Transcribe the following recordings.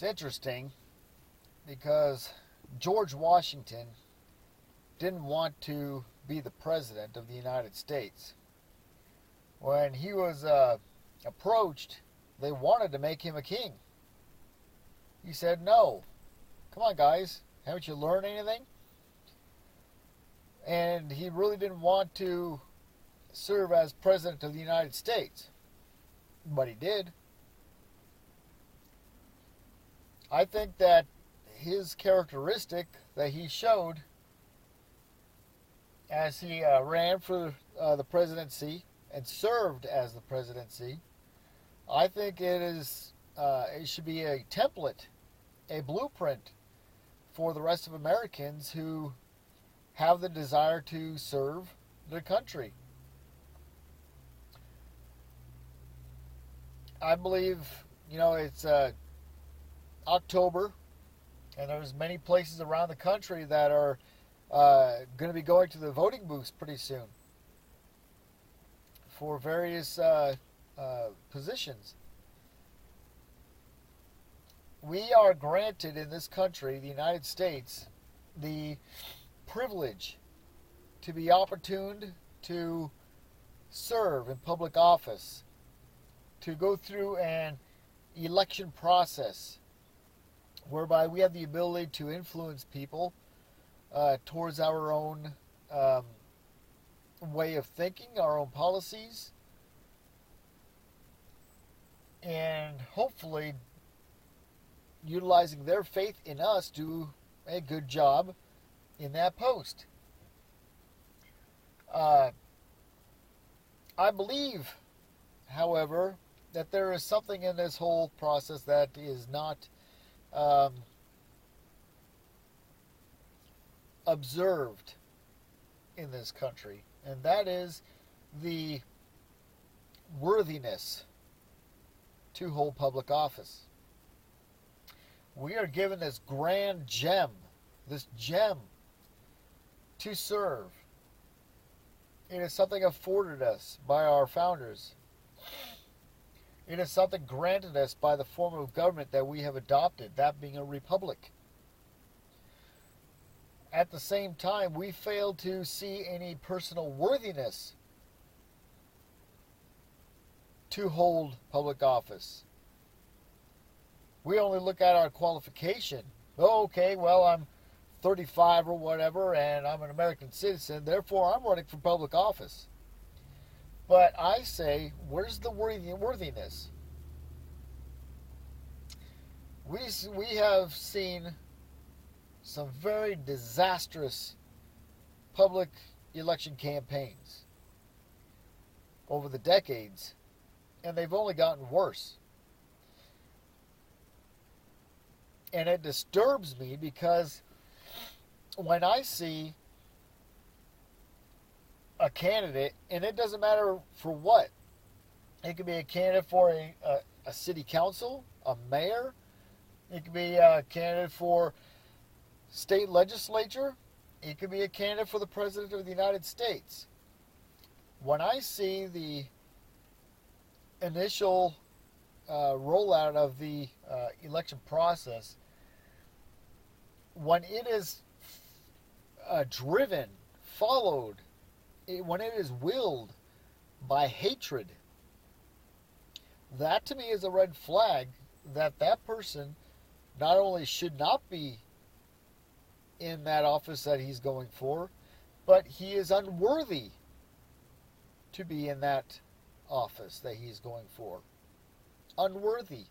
It's interesting because George Washington didn't want to be the president of the United States. When he was approached, they wanted to make him a king. He said, no. Come on, guys. Haven't you learned anything? And he really didn't want to serve as president of the United States. But he did. I think that his characteristic that he showed as he ran for the presidency and served as the presidency, I think it should be a template, a blueprint for the rest of Americans who have the desire to serve their country. I believe, it's October, and there's many places around the country that are going to be going to the voting booths pretty soon for various positions. We are granted in this country, the United States, the privilege to be opportuned to serve in public office, to go through an election process whereby we have the ability to influence people towards our own way of thinking, our own policies, and hopefully utilizing their faith in us, do a good job in that post. I believe, however, that there is something in this whole process that is not observed in this country, and that is the worthiness to hold public office. We are given this grand gem, to serve. It is something afforded us by our founders. It is something granted us by the form of government that we have adopted, that being a republic. At the same time, we fail to see any personal worthiness to hold public office. We only look at our qualification. Oh, okay, well, I'm 35 or whatever, and I'm an American citizen, therefore I'm running for public office. But I say, where's the worthiness? We have seen some very disastrous public election campaigns over the decades, and they've only gotten worse. And it disturbs me because when I see a candidate, and it doesn't matter for what, it could be a candidate for a city council, a mayor, it could be a candidate for state legislature, it could be a candidate for the President of the United States. When I see the initial rollout of the election process, when it is driven, followed, when it is willed by hatred, that to me is a red flag that that person not only should not be in that office that he's going for, but he is unworthy to be in that office that he's going for. Unworthy.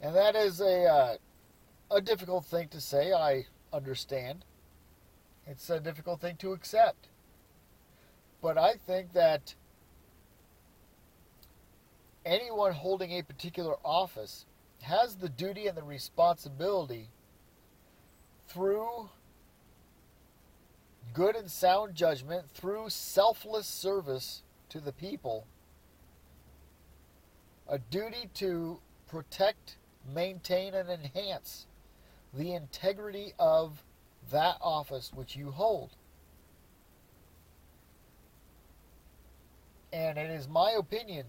And that is a difficult thing to say, I understand. It's a difficult thing to accept. But I think that anyone holding a particular office has the duty and the responsibility through good and sound judgment, through selfless service to the people, a duty to protect, maintain, and enhance the integrity of that office which you hold. And it is my opinion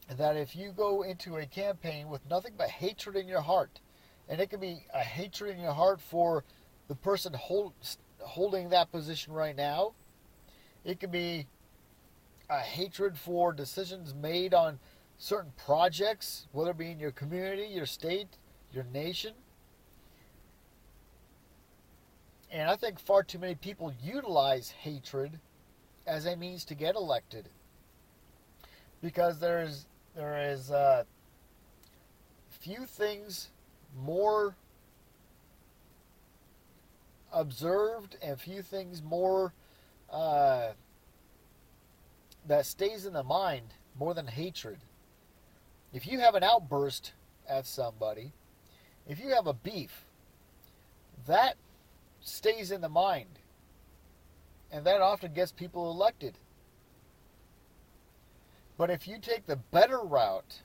that if you go into a campaign with nothing but hatred in your heart, and it can be a hatred in your heart for the person holding that position right now, it can be a hatred for decisions made on certain projects, whether it be in your community, your state, your nation. And I think far too many people utilize hatred as a means to get elected, because there is few things more observed and few things more uh, that stays in the mind more than hatred. If you have an outburst at somebody, if you have a beef, that stays in the mind, and that often gets people elected. But if you take the better route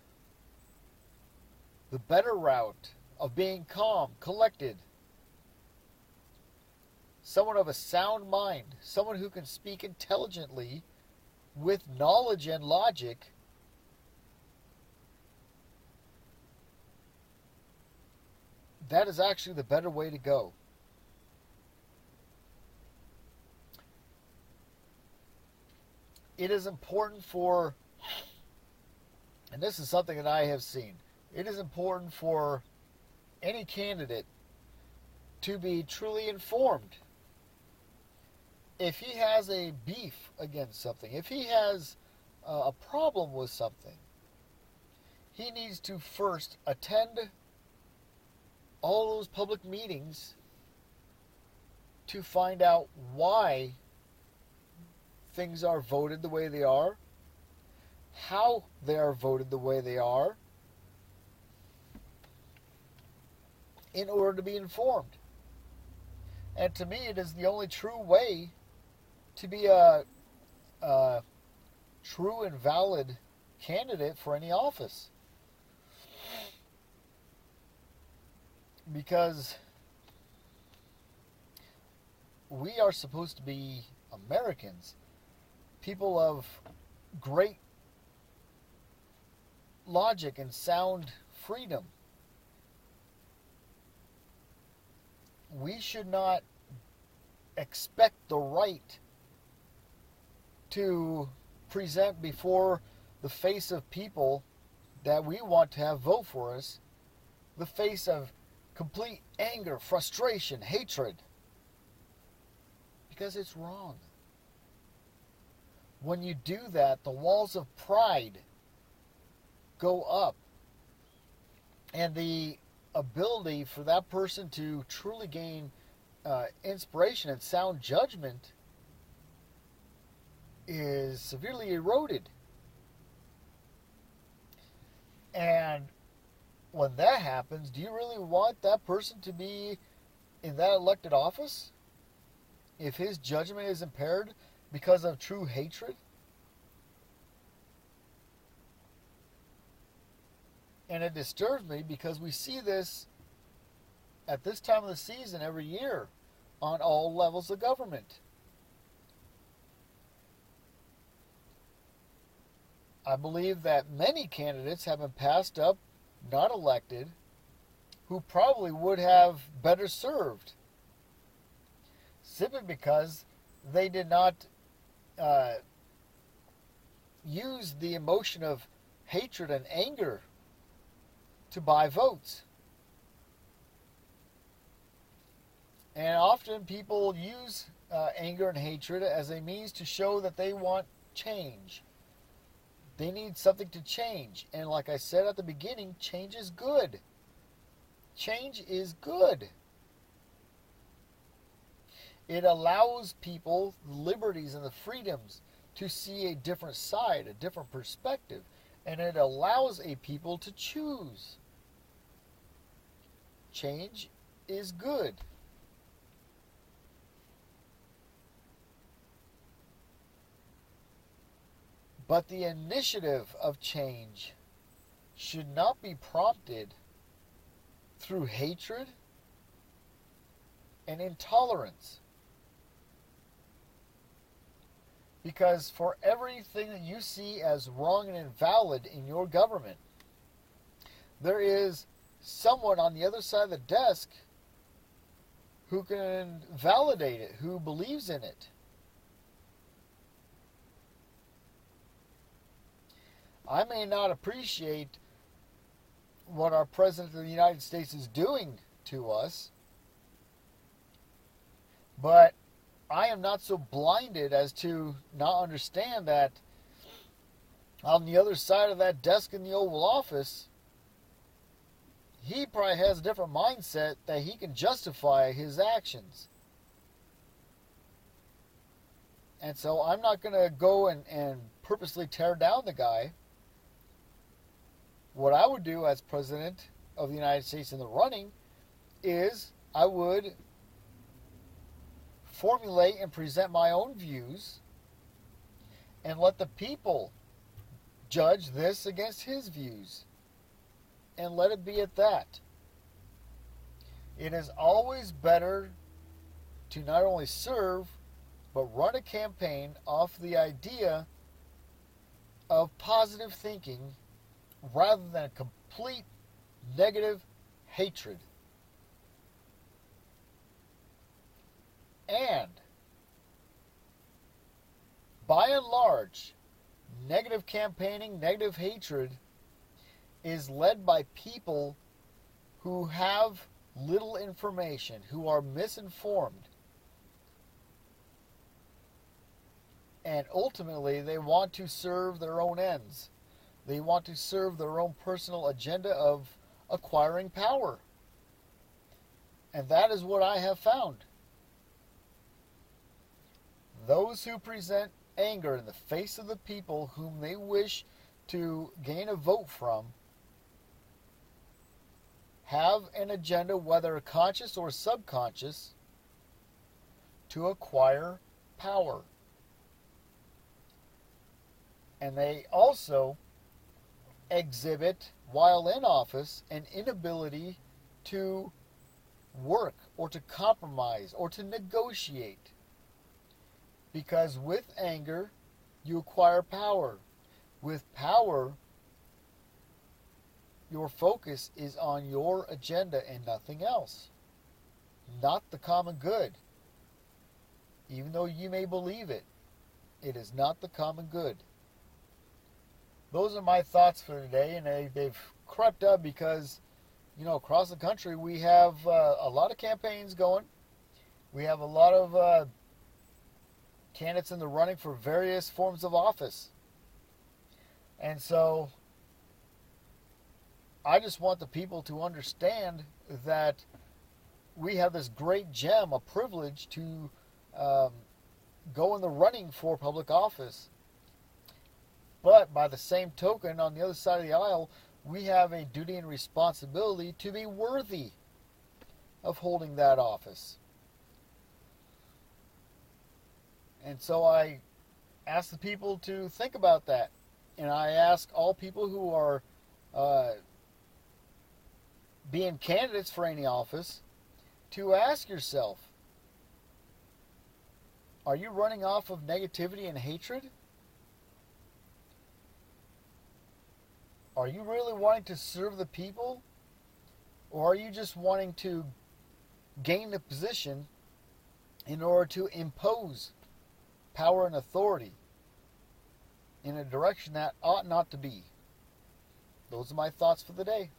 of being calm, collected, someone of a sound mind, someone who can speak intelligently with knowledge and logic, that is actually the better way to go. It is important for, and this is something that I have seen, it is important for any candidate to be truly informed. If he has a beef against something, if he has a problem with something, he needs to first attend all those public meetings to find out why things are voted the way they are, how they are voted the way they are, in order to be informed. And to me, it is the only true way to be a true and valid candidate for any office. Because we are supposed to be Americans, people of great logic and sound freedom. We should not expect the right to present before the face of people that we want to have vote for us, the face of complete anger, frustration, hatred, because it's wrong. When you do that, the walls of pride go up, and the ability for that person to truly gain inspiration and sound judgment is severely eroded. And when that happens, do you really want that person to be in that elected office if his judgment is impaired because of true hatred? And it disturbs me because we see this at this time of the season every year on all levels of government. I believe that many candidates have been passed up, not elected, who probably would have better served, simply because they did not use the emotion of hatred and anger to buy votes. And often people use anger and hatred as a means to show that they want change. They need something to change. And like I said at the beginning, change is good. Change is good. It allows people the liberties and the freedoms to see a different side, a different perspective. And it allows a people to choose. Change is good. But the initiative of change should not be prompted through hatred and intolerance. Because for everything that you see as wrong and invalid in your government, there is someone on the other side of the desk who can validate it, who believes in it. I may not appreciate what our President of the United States is doing to us, but I am not so blinded as to not understand that on the other side of that desk in the Oval Office, he probably has a different mindset that he can justify his actions. And so I'm not going to go and purposely tear down the guy. What I would do as President of the United States in the running is I would formulate and present my own views and let the people judge this against his views. And let it be at that. It is always better to not only serve, but run a campaign off the idea of positive thinking rather than a complete negative hatred. And by and large, negative campaigning, negative hatred is led by people who have little information, who are misinformed. And ultimately, they want to serve their own ends. They want to serve their own personal agenda of acquiring power. And that is what I have found. Those who present anger in the face of the people whom they wish to gain a vote from have an agenda, whether conscious or subconscious, to acquire power. And they also exhibit, while in office, an inability to work or to compromise or to negotiate. Because with anger, you acquire power. With power, your focus is on your agenda and nothing else. Not the common good. Even though you may believe it, it is not the common good. Those are my thoughts for today, and they've crept up because, across the country we have a lot of campaigns going. We have a lot of candidates in the running for various forms of office. And so I just want the people to understand that we have this great gem, a privilege to go in the running for public office. But by the same token, on the other side of the aisle, we have a duty and responsibility to be worthy of holding that office. And so I ask the people to think about that. And I ask all people who are being candidates for any office to ask yourself, are you running off of negativity and hatred? Are you really wanting to serve the people? Or are you just wanting to gain the position in order to impose power and authority in a direction that ought not to be? Those are my thoughts for the day.